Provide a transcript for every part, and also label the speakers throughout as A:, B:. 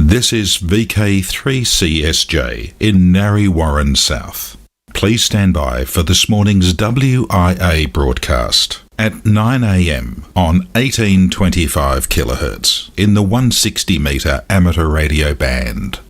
A: This is VK3CSJ in Narre Warren South. Please stand by for this morning's WIA broadcast at 9 a.m. on 1825 kHz in the 160 metre amateur radio band.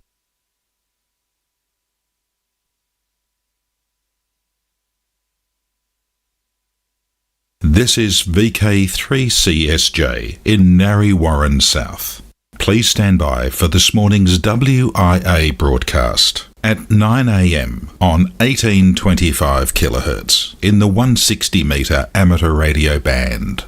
A: This is VK3CSJ in Narre Warren South. Please stand by for this morning's WIA broadcast at 9 a.m. on 1825 kHz in the 160 metre amateur radio band.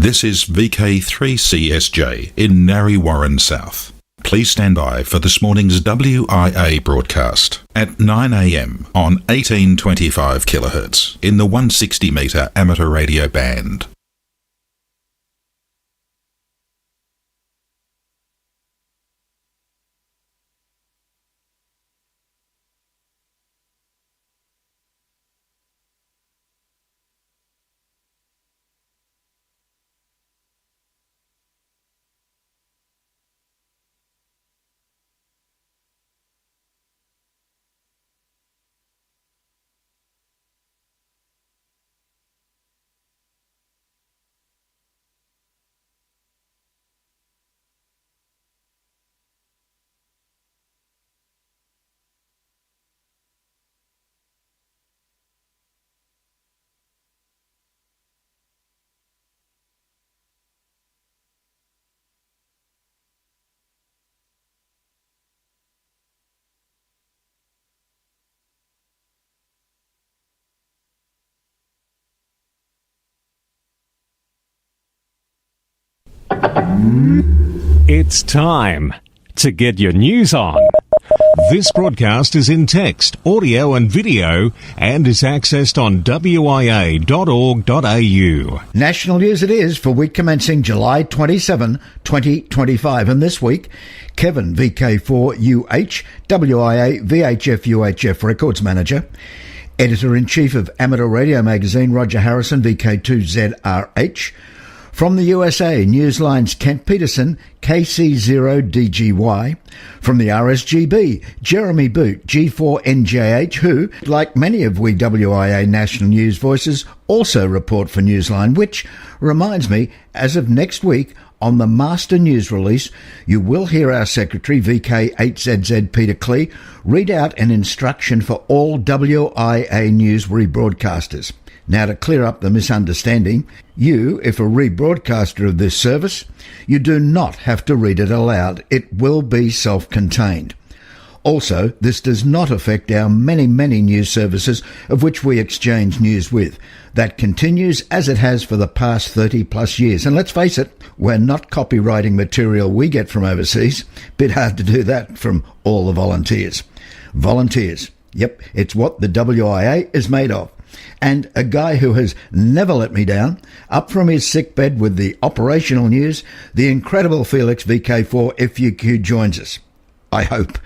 A: This is VK3CSJ in Narre Warren South. Please stand by for this morning's WIA broadcast at 9 a.m. on 1825 kHz in the 160 metre amateur radio band.
B: It's time to get your news on. This broadcast is in text, audio and video and is accessed on wia.org.au.
C: National news it is for week commencing July 27, 2025. And this week, Kevin, VK4UH, WIA VHF UHF Records Manager, Editor-in-Chief of Amateur Radio Magazine, Roger Harrison, VK2ZRH. From the USA, Newsline's Kent Peterson, KC0DGY. From the RSGB, Jeremy Boot, G4NJH, who, like many of we WIA national news voices, also report for Newsline, which reminds me, as of next week, on the master news release, you will hear our secretary, VK8ZZ Peter Klee, read out an instruction for all WIA news rebroadcasters. Now, to clear up the misunderstanding, you, if a rebroadcaster of this service, you do not have to read it aloud. It will be self-contained. Also, this does not affect our many, many news services of which we exchange news with. That continues as it has for the past 30 plus years. And let's face it, we're not copywriting material we get from overseas. Bit hard to do that from all the volunteers. Volunteers. Yep, it's what the WIA is made of. And a guy who has never let me down, up from his sickbed with the operational news, the incredible Felix VK4 FUQ joins us. I hope.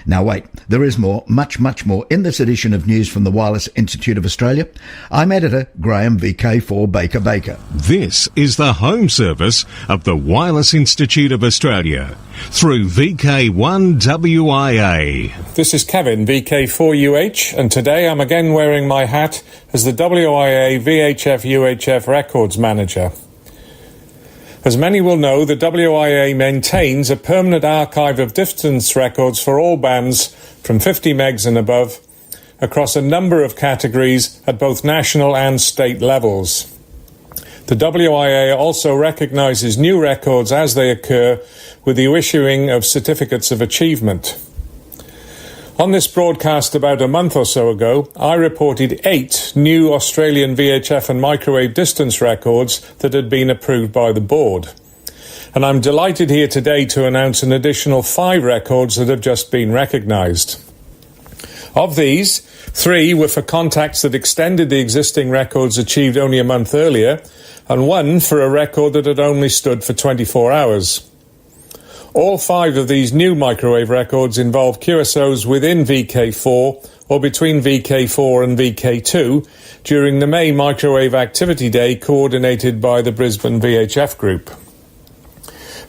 C: Now wait, there is more, much, much more in this edition of News from the Wireless Institute of Australia. I'm editor Graham VK4 Baker.
B: This is the home service of the Wireless Institute of Australia through VK1WIA.
D: This is Kevin, VK4UH, and today I'm again wearing my hat as the WIA VHF-UHF Records Manager. As many will know, the WIA maintains a permanent archive of distance records for all bands from 50 megs and above across a number of categories at both national and state levels. The WIA also recognises new records as they occur with the issuing of certificates of achievement. On this broadcast about a month or so ago, I reported 8 new Australian VHF and microwave distance records that had been approved by the board. And I'm delighted here today to announce an additional 5 records that have just been recognised. Of these, 3 were for contacts that extended the existing records achieved only a month earlier, and 1 for a record that had only stood for 24 hours. All 5 of these new microwave records involve QSOs within VK4 or between VK4 and VK2 during the May Microwave Activity Day coordinated by the Brisbane VHF Group.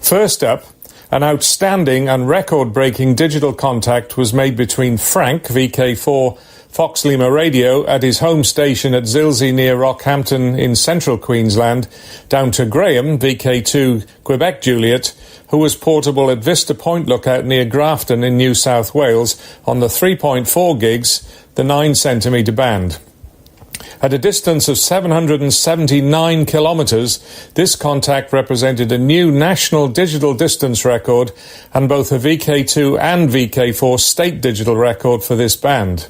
D: First up, an outstanding and record-breaking digital contact was made between Frank, VK4 Fox Lima Radio, at his home station at Zilsey near Rockhampton in central Queensland, down to Graham, VK2 Quebec Juliet, who was portable at Vista Point Lookout near Grafton in New South Wales on the 3.4 gigs, the 9 centimetre band. At a distance of 779 kilometres, this contact represented a new national digital distance record and both a VK2 and VK4 state digital record for this band.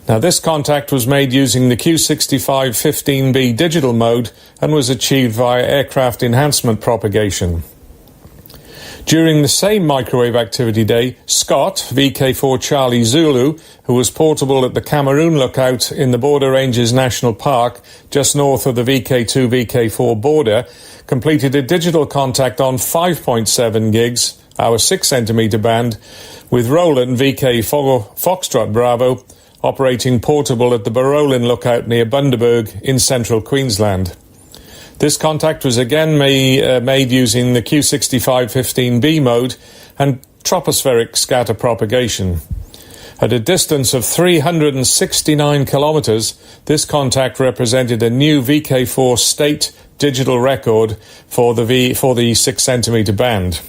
D: Now, this contact was made using the Q6515B digital mode and was achieved via aircraft enhancement propagation. During the same microwave activity day, Scott, VK4 Charlie Zulu, who was portable at the Cameroon Lookout in the Border Ranges National Park, just north of the VK2-VK4 border, completed a digital contact on 5.7 gigs, our 6 centimetre band, with Roland, VK4 Foxtrot Bravo, operating portable at the Barolin Lookout near Bundaberg in central Queensland. This contact was again made using the Q6515B mode and tropospheric scatter propagation. At a distance of 369 kilometres, this contact represented a new VK4 state digital record for the 6 centimetre band.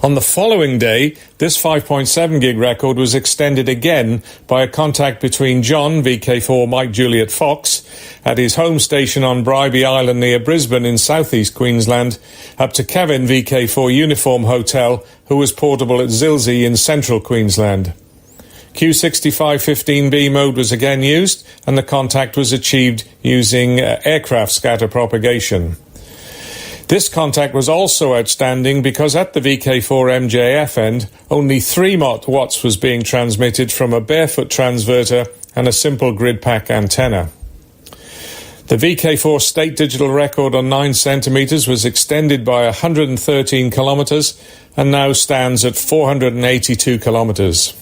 D: On the following day, this 5.7 gig record was extended again by a contact between John, VK4 Mike Juliet Fox, at his home station on Bribie Island near Brisbane in southeast Queensland, up to Kevin, VK4 Uniform Hotel, who was portable at Zilsey in central Queensland. Q6515B mode was again used, and the contact was achieved using aircraft scatter propagation. This contact was also outstanding because at the VK4 MJF end, only 3 watts was being transmitted from a barefoot transverter and a simple grid pack antenna. The VK4 state digital record on 9 centimetres was extended by 113 kilometres and now stands at 482 kilometres.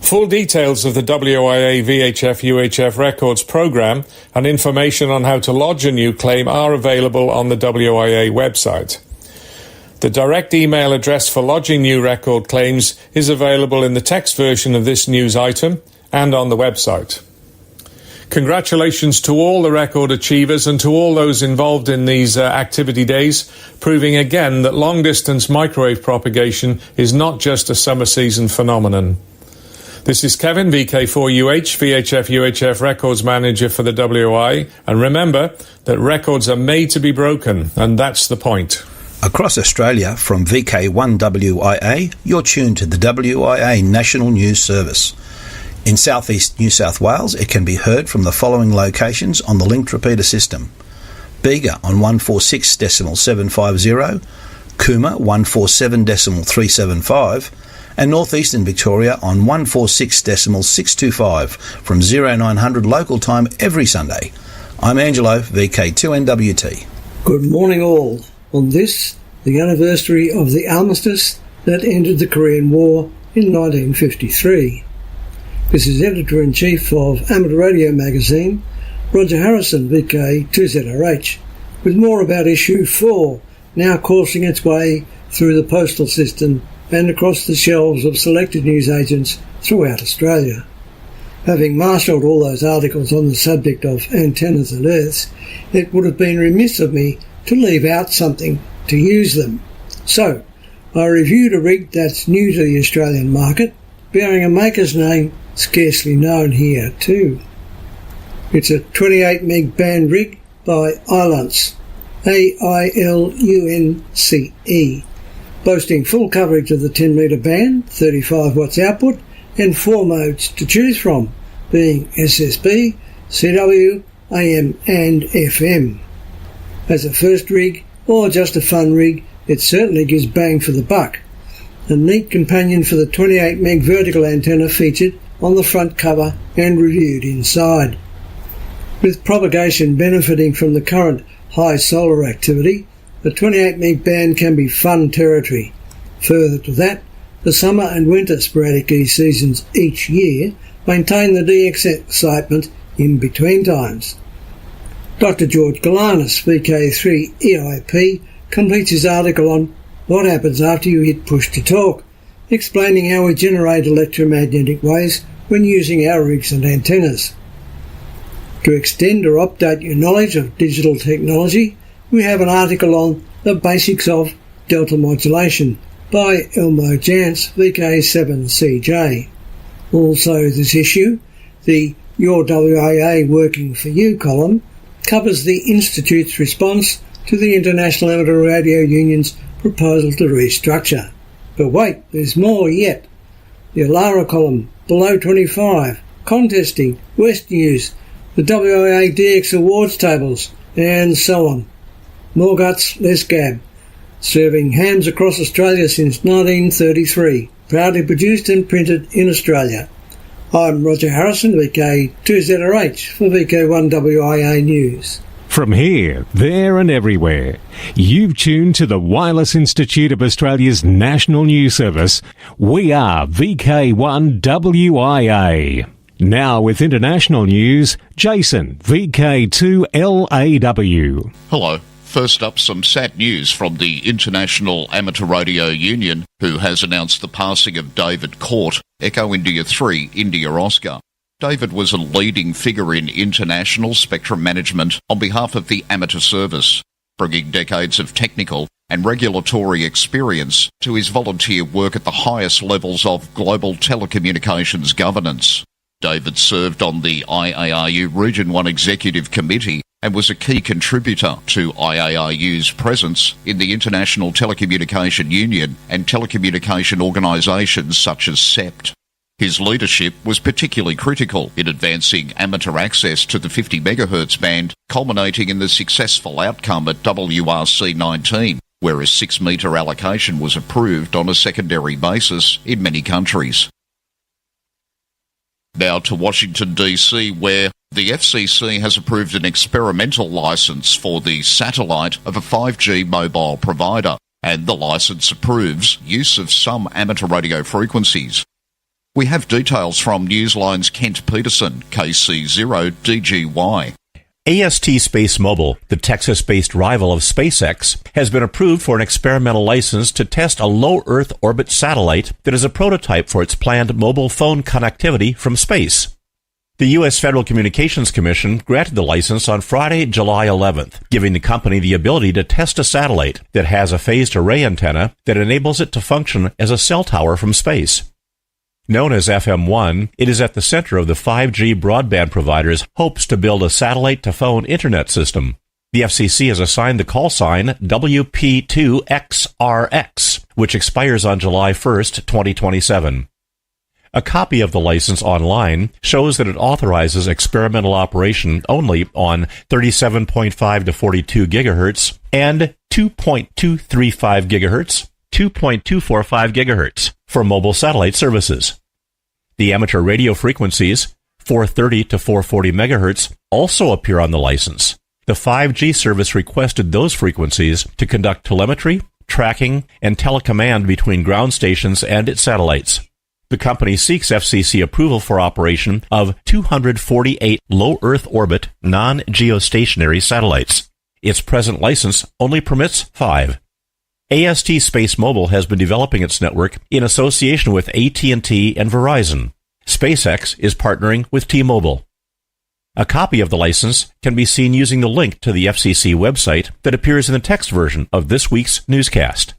D: Full details of the WIA VHF UHF records program and information on how to lodge a new claim are available on the WIA website. The direct email address for lodging new record claims is available in the text version of this news item and on the website. Congratulations to all the record achievers and to all those involved in these activity days, proving again that long-distance microwave propagation is not just a summer season phenomenon. This is Kevin, VK4UH, VHF UHF Records Manager for the WI, and remember that records are made to be broken, and that's the point.
E: Across Australia, from VK1WIA, you're tuned to the WIA National News Service. In southeast New South Wales, it can be heard from the following locations on the linked repeater system: Bega on 146.750, Cooma 147.375, and northeastern Victoria on 146.625 from 0900 local time every Sunday. I'm Angelo, VK2NWT.
F: Good morning all. On this, the anniversary of the armistice that ended the Korean War in 1953. This is Editor-in-Chief of Amateur Radio Magazine, Roger Harrison, VK2ZRH, with more about Issue 4, now coursing its way through the postal system and across the shelves of selected newsagents throughout Australia. Having marshalled all those articles on the subject of antennas and earths, it would have been remiss of me to leave out something to use them. So, I reviewed a rig that's new to the Australian market, bearing a maker's name scarcely known here too. It's a 28 meg band rig by Ilunce, AILUNCE, boasting full coverage of the 10 metre band, 35 watts output, and 4 modes to choose from, being SSB, CW, AM and FM. As a first rig, or just a fun rig, it certainly gives bang for the buck. A neat companion for the 28 meg vertical antenna featured on the front cover and reviewed inside. With propagation benefiting from the current high solar activity, the 28 meg band can be fun territory. Further to that, the summer and winter sporadic E-seasons each year maintain the DX excitement in between times. Dr. George Galanis, VK3EIP, completes his article on what happens after you hit push to talk, explaining how we generate electromagnetic waves when using our rigs and antennas. To extend or update your knowledge of digital technology, we have an article on the basics of delta modulation by Elmo Jantz, VK7CJ. Also this issue, the Your WIA Working For You column covers the Institute's response to the International Amateur Radio Union's proposal to restructure. But wait, there's more yet. The Alara column, Below 25, Contesting, West News, the WIA DX Awards tables, and so on. More guts, less gab. Serving hams across Australia since 1933. Proudly produced and printed in Australia. I'm Roger Harrison, VK2ZRH for VK1WIA News.
B: From here, there and everywhere, you've tuned to the Wireless Institute of Australia's National News Service. We are VK1WIA. Now with international news, Jason, VK2LAW.
G: Hello. First up, some sad news from the International Amateur Radio Union, who has announced the passing of David Court, Echo India 3, India Oscar. David was a leading figure in international spectrum management on behalf of the amateur service, bringing decades of technical and regulatory experience to his volunteer work at the highest levels of global telecommunications governance. David served on the IARU Region 1 Executive Committee and was a key contributor to IARU's presence in the International Telecommunication Union and telecommunication organisations such as SEPT. His leadership was particularly critical in advancing amateur access to the 50 MHz band, culminating in the successful outcome at WRC 19, where a 6-metre allocation was approved on a secondary basis in many countries. Now to Washington DC, where the FCC has approved an experimental licence for the satellite of a 5G mobile provider, and the licence approves use of some amateur radio frequencies. We have details from Newsline's Kent Peterson, KC0DGY.
H: AST Space Mobile, the Texas-based rival of SpaceX, has been approved for an experimental license to test a low Earth orbit satellite that is a prototype for its planned mobile phone connectivity from space. The U.S. Federal Communications Commission granted the license on Friday, July 11th, giving the company the ability to test a satellite that has a phased array antenna that enables it to function as a cell tower from space. Known as FM1, it is at the center of the 5G broadband provider's hopes to build a satellite-to-phone internet system. The FCC has assigned the call sign WP2XRX, which expires on July 1st, 2027. A copy of the license online shows that it authorizes experimental operation only on 37.5 to 42 gigahertz and 2.235 gigahertz, 2.245 gigahertz for mobile satellite services. The amateur radio frequencies, 430 to 440 megahertz, also appear on the license. The 5G service requested those frequencies to conduct telemetry, tracking, and telecommand between ground stations and its satellites. The company seeks FCC approval for operation of 248 low Earth orbit, non-geostationary satellites. Its present license only permits 5. AST Space Mobile has been developing its network in association with AT&T and Verizon. SpaceX is partnering with T-Mobile. A copy of the license can be seen using the link to the FCC website that appears in the text version of this week's newscast.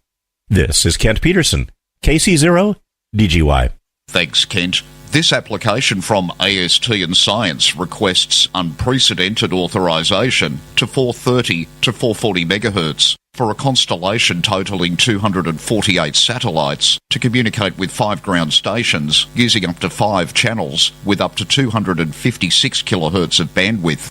H: This is Kent Peterson, KC0DGY.
G: Thanks, Kent. This application from AST and Science requests unprecedented authorisation to 430 to 440 megahertz for a constellation totalling 248 satellites to communicate with 5 ground stations using up to 5 channels with up to 256 kilohertz of bandwidth.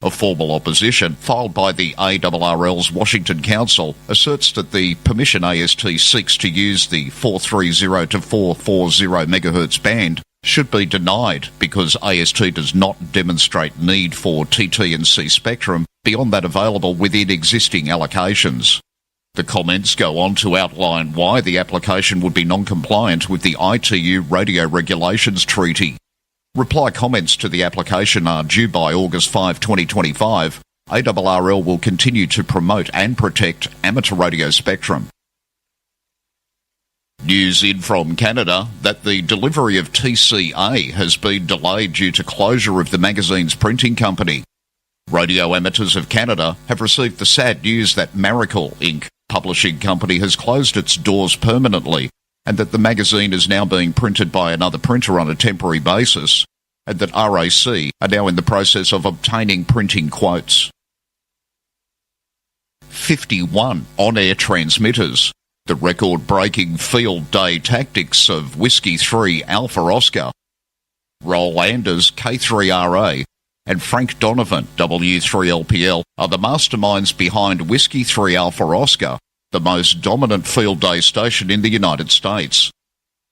G: A formal opposition filed by the ARRL's Washington Council asserts that the permission AST seeks to use the 430 to 440 megahertz band should be denied because AST does not demonstrate need for TT&C spectrum beyond that available within existing allocations. The comments go on to outline why the application would be non-compliant with the ITU Radio Regulations Treaty. Reply comments to the application are due by August 5, 2025. ARRL will continue to promote and protect amateur radio spectrum. News in from Canada that the delivery of TCA has been delayed due to closure of the magazine's printing company. Radio amateurs of Canada have received the sad news that Miracle Inc. publishing company has closed its doors permanently, and that the magazine is now being printed by another printer on a temporary basis, and that RAC are now in the process of obtaining printing quotes. 51 on-air transmitters. The record-breaking field day tactics of Whiskey 3 Alpha Oscar. Roll Anders K3RA and Frank Donovan W3LPL are the masterminds behind Whiskey 3 Alpha Oscar, the most dominant field day station in the United States.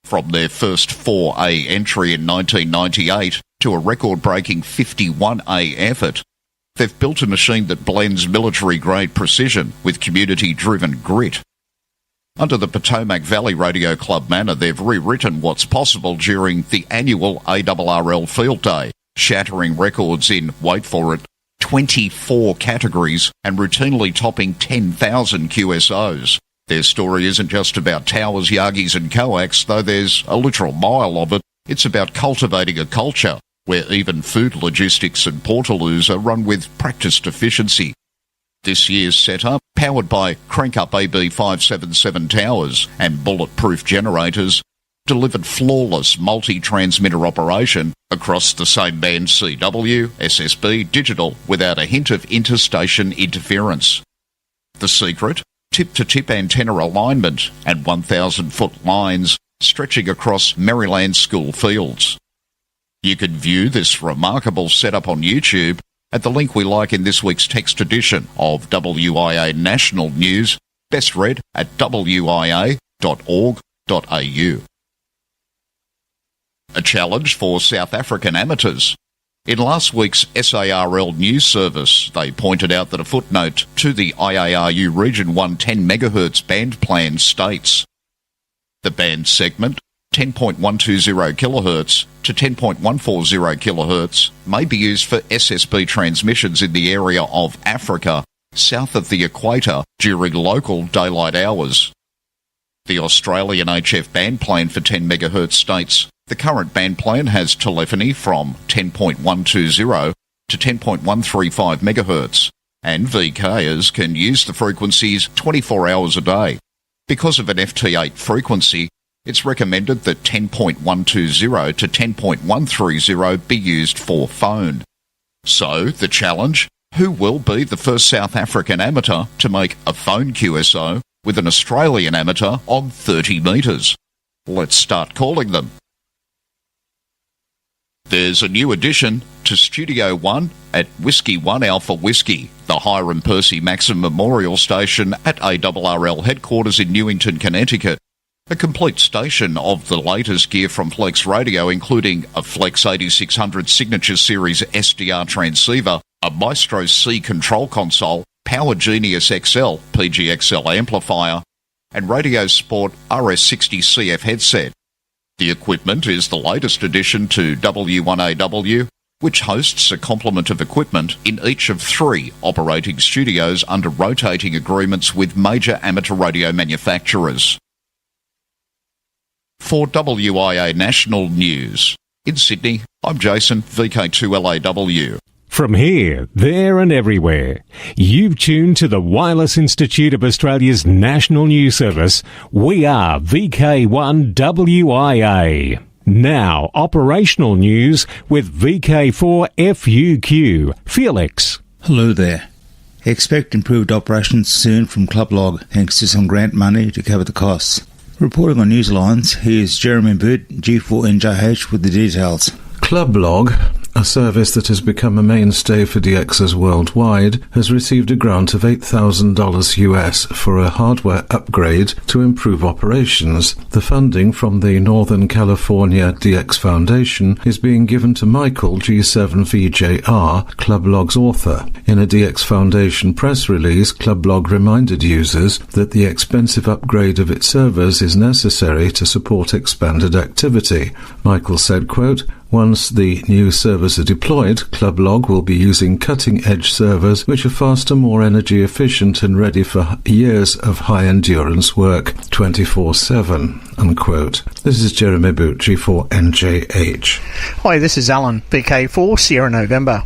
G: From their first 4A entry in 1998 to a record-breaking 51A effort, they've built a machine that blends military-grade precision with community-driven grit. Under the Potomac Valley Radio Club manner, they've rewritten what's possible during the annual ARRL Field Day, shattering records in, wait for it, 24 categories and routinely topping 10,000 QSOs. Their story isn't just about towers, yagis and coax, though there's a literal mile of it. It's about cultivating a culture where even food logistics and portaloos are run with practiced efficiency. This year's setup, powered by crank-up AB 577 towers and bulletproof generators, delivered flawless multi-transmitter operation across the same band CW, SSB, digital, without a hint of interstation interference. The secret? Tip-to-tip antenna alignment and 1,000-foot lines stretching across Maryland school fields. You can view this remarkable setup on YouTube at the link we like in this week's text edition of WIA National News, best read at wia.org.au. A challenge for South African amateurs. In last week's SARL news service, they pointed out that a footnote to the IARU Region 1 10 MHz band plan states, the band segment 10.120 kHz to 10.140 kHz may be used for SSB transmissions in the area of Africa south of the equator during local daylight hours. The Australian HF band plan for 10 MHz states the current band plan has telephony from 10.120 to 10.135 MHz, and VKers can use the frequencies 24 hours a day. Because of an FT8 frequency, it's recommended that 10.120 to 10.130 be used for phone. So, the challenge? Who will be the first South African amateur to make a phone QSO with an Australian amateur on 30 metres? Let's start calling them. There's a new addition to Studio 1 at Whiskey 1 Alpha Whiskey, the Hiram Percy Maxim Memorial Station at ARRL headquarters in Newington, Connecticut. A complete station of the latest gear from Flex Radio, including a Flex 8600 Signature Series SDR transceiver, a Maestro C control console, Power Genius XL PGXL amplifier, and Radio Sport RS60CF headset. The equipment is the latest addition to W1AW, which hosts a complement of equipment in each of 3 operating studios under rotating agreements with major amateur radio manufacturers. For WIA National News, in Sydney, I'm Jason, VK2LAW.
B: From here, there and everywhere, you've tuned to the Wireless Institute of Australia's National News Service. We are VK1WIA. Now, operational news with VK4FUQ. Felix.
I: Hello there. Expect improved operations soon from Club Log, thanks to some grant money to cover the costs. Reporting on Newslines, here's Jeremy Boot, G4NJH, with the details.
J: Club Log, a service that has become a mainstay for DXs worldwide, has received a grant of $8,000 US for a hardware upgrade to improve operations. The funding from the Northern California DX Foundation is being given to Michael G7VJR, Club Log's author. In a DX Foundation press release, Club Log reminded users that the expensive upgrade of its servers is necessary to support expanded activity. Michael said, quote, "Once the new servers are deployed, Club Log will be using cutting-edge servers which are faster, more energy efficient and ready for years of high-endurance work, 24/7, unquote. This is Jeremy Boot, G4NJH.
K: Hi, this is Alan, VK4 Sierra November.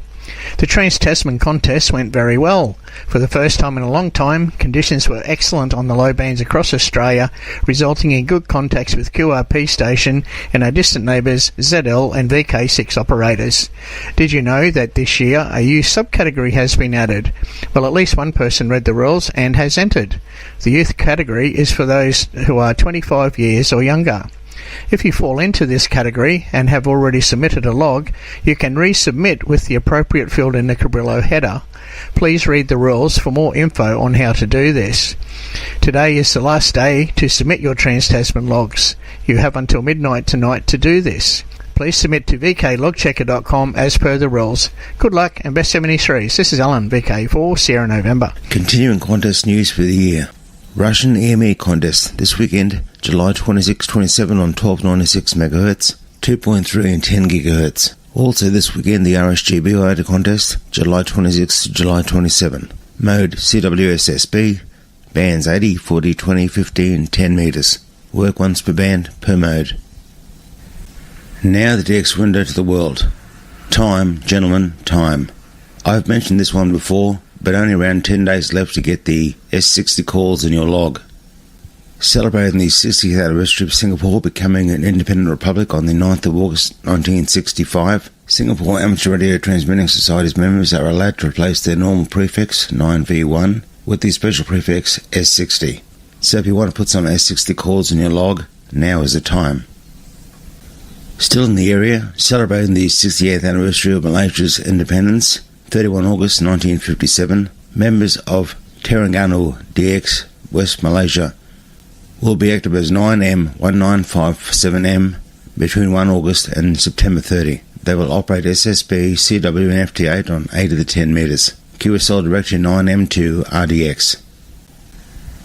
K: The Trans-Tasman contest went very well. For the first time in a long time, conditions were excellent on the low bands across Australia, resulting in good contacts with QRP station and our distant neighbours ZL and VK6 operators. Did you know that this year a youth subcategory has been added? Well, at least one person read the rules and has entered. The youth category is for those who are 25 years or younger. If you fall into this category and have already submitted a log, you can resubmit with the appropriate field in the Cabrillo header. Please read the rules for more info on how to do this. Today is the last day to submit your Trans-Tasman logs. You have until midnight tonight to do this. Please submit to vklogchecker.com as per the rules. Good luck and best 73s. This is Alan, VK4 Sierra November.
I: Continuing contest news for the year. Russian EME contest this weekend, July 26-27 on 1296 MHz, 2.3 and 10 GHz. Also this weekend, the RSGB IATA contest, July 26 to July 27. Mode CWSSB, bands 80, 40, 20, 15, 10 metres. Work once per band, per mode. Now the DX window to the world. Time, gentlemen, time. I've mentioned this one before, but only around 10 days left to get the S60 calls in your log. Celebrating the 60th anniversary of Singapore becoming an independent republic on the 9th of August 1965, Singapore Amateur Radio Transmitting Society's members are allowed to replace their normal prefix 9V1 with the special prefix S60. So if you want to put some S60 calls in your log, now is the time. Still in the area, celebrating the 68th anniversary of Malaysia's independence, 31 August 1957, members of Terengganu DX, West Malaysia, will be active as 9M1957M between 1 August and September 30. They will operate SSB, CW and FT8 on 8 of the 10 metres. QSL Direction 9M2 RDX.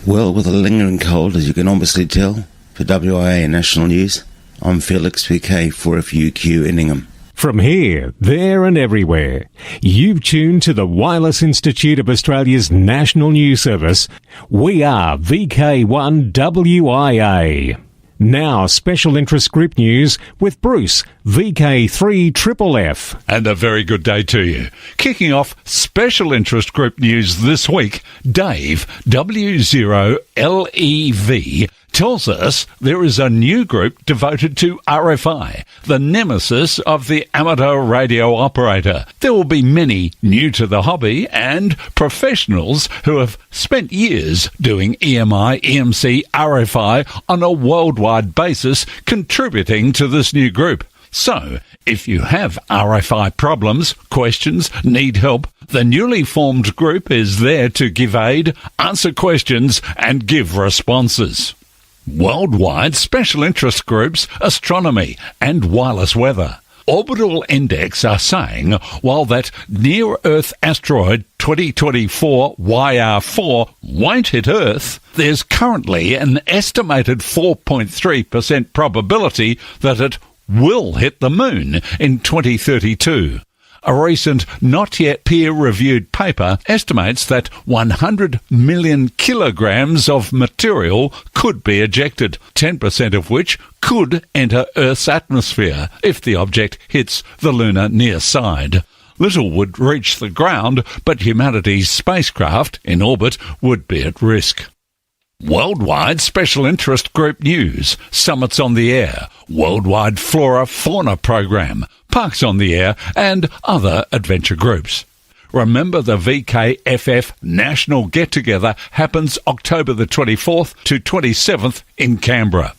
I: Well, with a lingering cold, as you can obviously tell, for WIA and National News, I'm Felix VK4FUQ in Ingham.
B: From here, there and everywhere, you've tuned to the Wireless Institute of Australia's National News Service. We are VK1WIA. Now, special interest group news with Bruce, VK3FFF.
L: And a very good day to you. Kicking off special interest group news this week, Dave, W0LEV, tells us there is a new group devoted to RFI, the nemesis of the amateur radio operator. There will be many new to the hobby and professionals who have spent years doing EMI, EMC, RFI on a worldwide basis contributing to this new group. So, if you have RFI problems, questions, need help, the newly formed group is there to give aid, answer questions, and give responses. Worldwide special interest groups, astronomy and wireless weather. Orbital Index are saying while that near-Earth asteroid 2024 YR4 won't hit Earth, there's currently an estimated 4.3% probability that it will hit the Moon in 2032. A recent, not yet peer-reviewed paper estimates that 100 million kilograms of material could be ejected, 10% of which could enter Earth's atmosphere if the object hits the lunar near side. Little would reach the ground, but humanity's spacecraft in orbit would be at risk. Worldwide Special Interest Group News, Summits on the Air, Worldwide Flora-Fauna Program, Parks on the Air, and other adventure groups. Remember, the VKFF National Get-Together happens October the 24th to 27th in Canberra.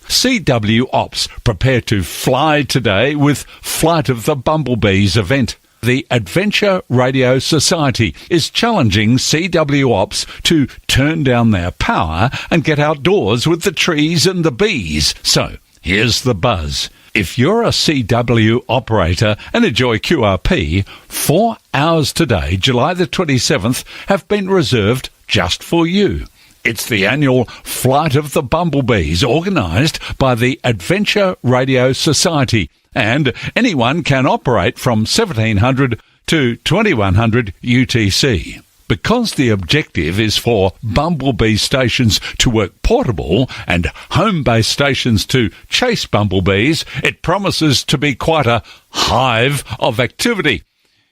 L: CW Ops prepare to fly today with Flight of the Bumblebees event. The Adventure Radio Society is challenging CW Ops to turn down their power and get outdoors with the trees and the bees. So, here's the buzz. If you're a CW operator and enjoy QRP, 4 hours today, July the 27th, have been reserved just for you. It's the annual Flight of the Bumblebees, organised by the Adventure Radio Society, and anyone can operate from 1700 to 2100 UTC. Because the objective is for bumblebee stations to work portable and home-based stations to chase bumblebees, it promises to be quite a hive of activity.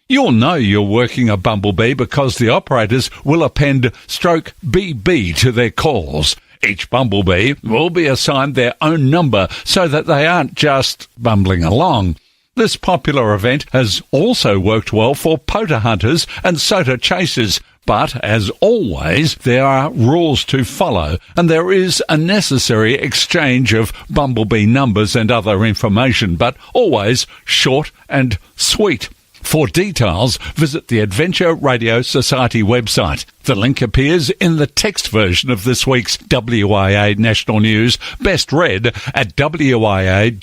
L: You'll know you're working a bumblebee because the operators will append /BB to their calls. Each bumblebee will be assigned their own number so that they aren't just bumbling along. This popular event has also worked well for potar hunters and SOTA chasers, but as always, there are rules to follow, and there is a necessary exchange of bumblebee numbers and other information, but always short and sweet. For details, visit the Adventure Radio Society website. The link appears in the text version of this week's WIA National News, best read at wia.org.au.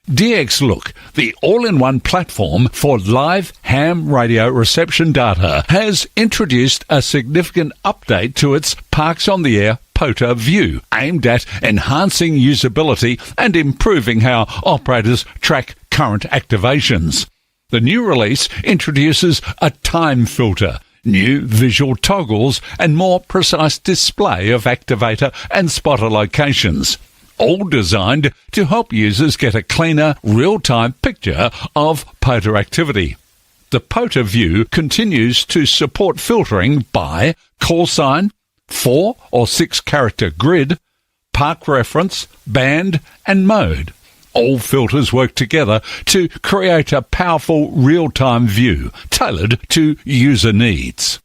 L: DX Look, the all-in-one platform for live ham radio reception data, has introduced a significant update to its Parks on the Air POTA view, aimed at enhancing usability and improving how operators track current activations. The new release introduces a time filter, new visual toggles, and more precise display of activator and spotter locations, all designed to help users get a cleaner, real-time picture of POTA activity. The POTA view continues to support filtering by call sign, 4 or 6 character grid, park reference, band, and mode. All filters work together to create a powerful real-time view tailored to user needs.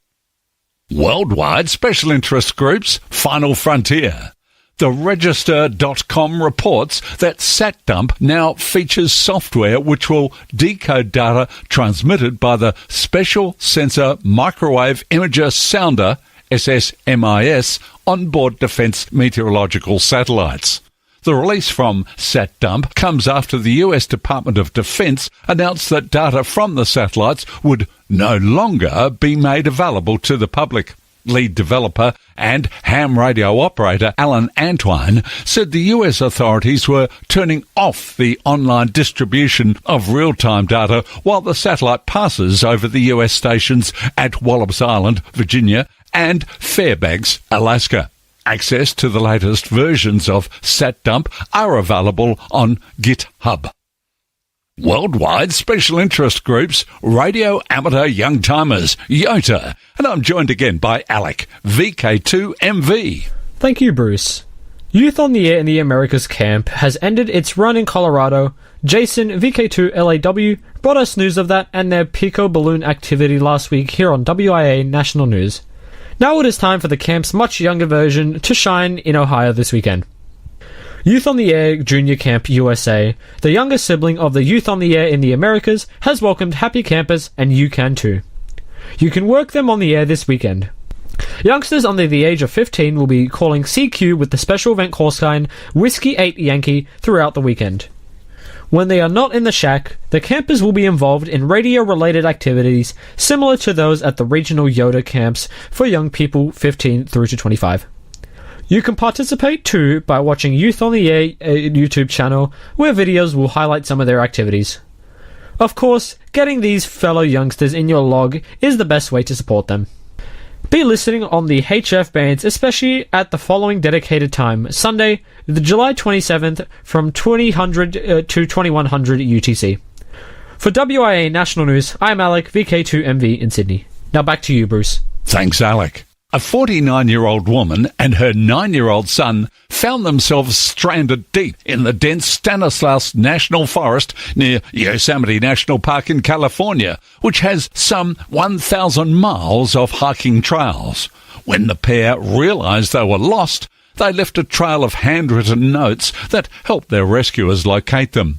L: Worldwide Special Interest Groups, Final Frontier. The Register.com reports that SatDump now features software which will decode data transmitted by the Special Sensor Microwave Imager Sounder, SSMIS, onboard defense meteorological satellites. The release from SatDump comes after the US Department of Defense announced that data from the satellites would no longer be made available to the public. Lead developer and ham radio operator Alan Antwine said the US authorities were turning off the online distribution of real-time data while the satellite passes over the US stations at Wallops Island, Virginia, and Fairbanks, Alaska. Access to the latest versions of SatDump are available on GitHub. Worldwide special interest groups, Radio Amateur Young Timers, YOTA. And I'm joined again by Alec, VK2MV.
M: Thank you, Bruce. Youth on the Air in the Americas camp has ended its run in Colorado. Jason, VK2LAW, brought us news of that and their Pico balloon activity last week here on WIA National News. Now it is time for the camp's much younger version to shine in Ohio this weekend. Youth on the Air Junior Camp USA, the younger sibling of the Youth on the Air in the Americas, has welcomed happy campers, and you can too. You can work them on the air this weekend. Youngsters under the age of 15 will be calling CQ with the special event call sign Whiskey 8 Yankee throughout the weekend. When they are not in the shack, the campers will be involved in radio-related activities similar to those at the regional YOTA camps for young people 15 through to 25. You can participate too by watching Youth on the Air YouTube channel, where videos will highlight some of their activities. Of course, getting these fellow youngsters in your log is the best way to support them. Be listening on the HF bands, especially at the following dedicated time, Sunday, the July 27th from 2000 to 2100 UTC. For WIA National News, I'm Alec, VK2MV in Sydney. Now back to you, Bruce.
L: Thanks, Alec. A 49-year-old woman and her 9-year-old son found themselves stranded deep in the dense Stanislaus National Forest near Yosemite National Park in California, which has some 1,000 miles of hiking trails. When the pair realized they were lost, they left a trail of handwritten notes that helped their rescuers locate them.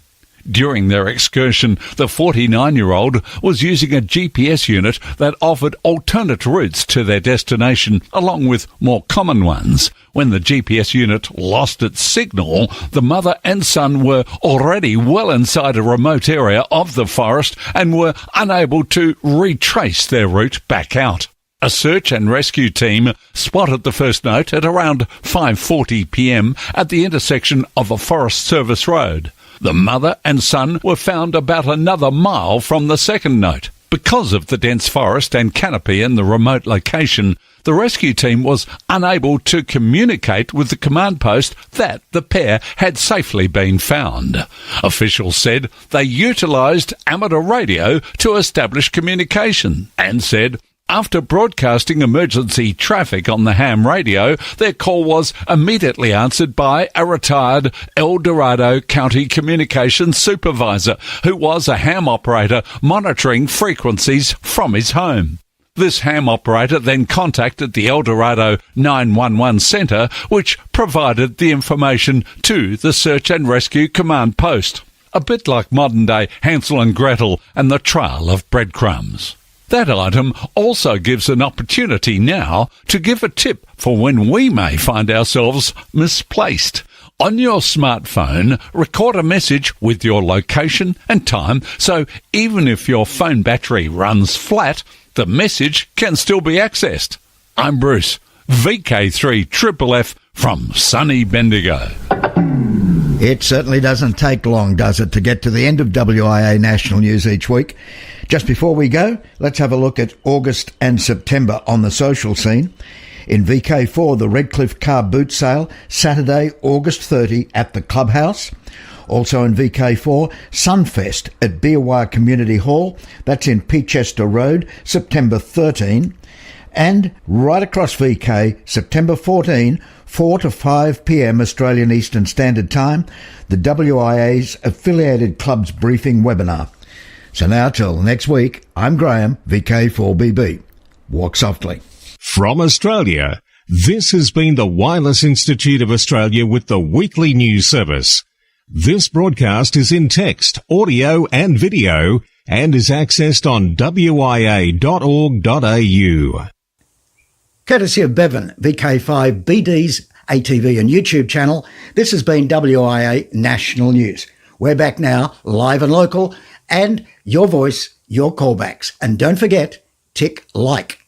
L: During their excursion, the 49-year-old was using a GPS unit that offered alternate routes to their destination, along with more common ones. When the GPS unit lost its signal, the mother and son were already well inside a remote area of the forest and were unable to retrace their route back out. A search and rescue team spotted the first note at around 5:40 p.m. at the intersection of a Forest Service road. The mother and son were found about another mile from the second note. Because of the dense forest and canopy in the remote location, the rescue team was unable to communicate with the command post that the pair had safely been found. Officials said they utilised amateur radio to establish communication and said after broadcasting emergency traffic on the ham radio, their call was immediately answered by a retired El Dorado County Communications supervisor who was a ham operator monitoring frequencies from his home. This ham operator then contacted the El Dorado 911 centre, which provided the information to the Search and Rescue Command Post. A bit like modern-day Hansel and Gretel and the Trail of Breadcrumbs. That item also gives an opportunity now to give a tip for when we may find ourselves misplaced. On your smartphone, record a message with your location and time, so even if your phone battery runs flat, the message can still be accessed. I'm Bruce, VK3FFF from sunny Bendigo.
C: It certainly doesn't take long, does it, to get to the end of WIA National News each week. Just before we go, let's have a look at August and September on the social scene. In VK4, the Redcliffe Car Boot Sale, Saturday, August 30 at the Clubhouse. Also in VK4, Sunfest at Beerwah Community Hall. That's in Peachester Road, September 13. And right across VK, September 14, 4 to 5 p.m. Australian Eastern Standard Time, the WIA's affiliated clubs briefing webinar. So now till next week, I'm Graham, VK4BB. Walk softly.
B: From Australia, this has been the Wireless Institute of Australia with the weekly news service. This broadcast is in text, audio and video and is accessed on wia.org.au.
C: Courtesy of Bevan, VK5BD's ATV and YouTube channel, this has been WIA National News. We're back now, live and local, and your voice, your callbacks. And don't forget, tick like.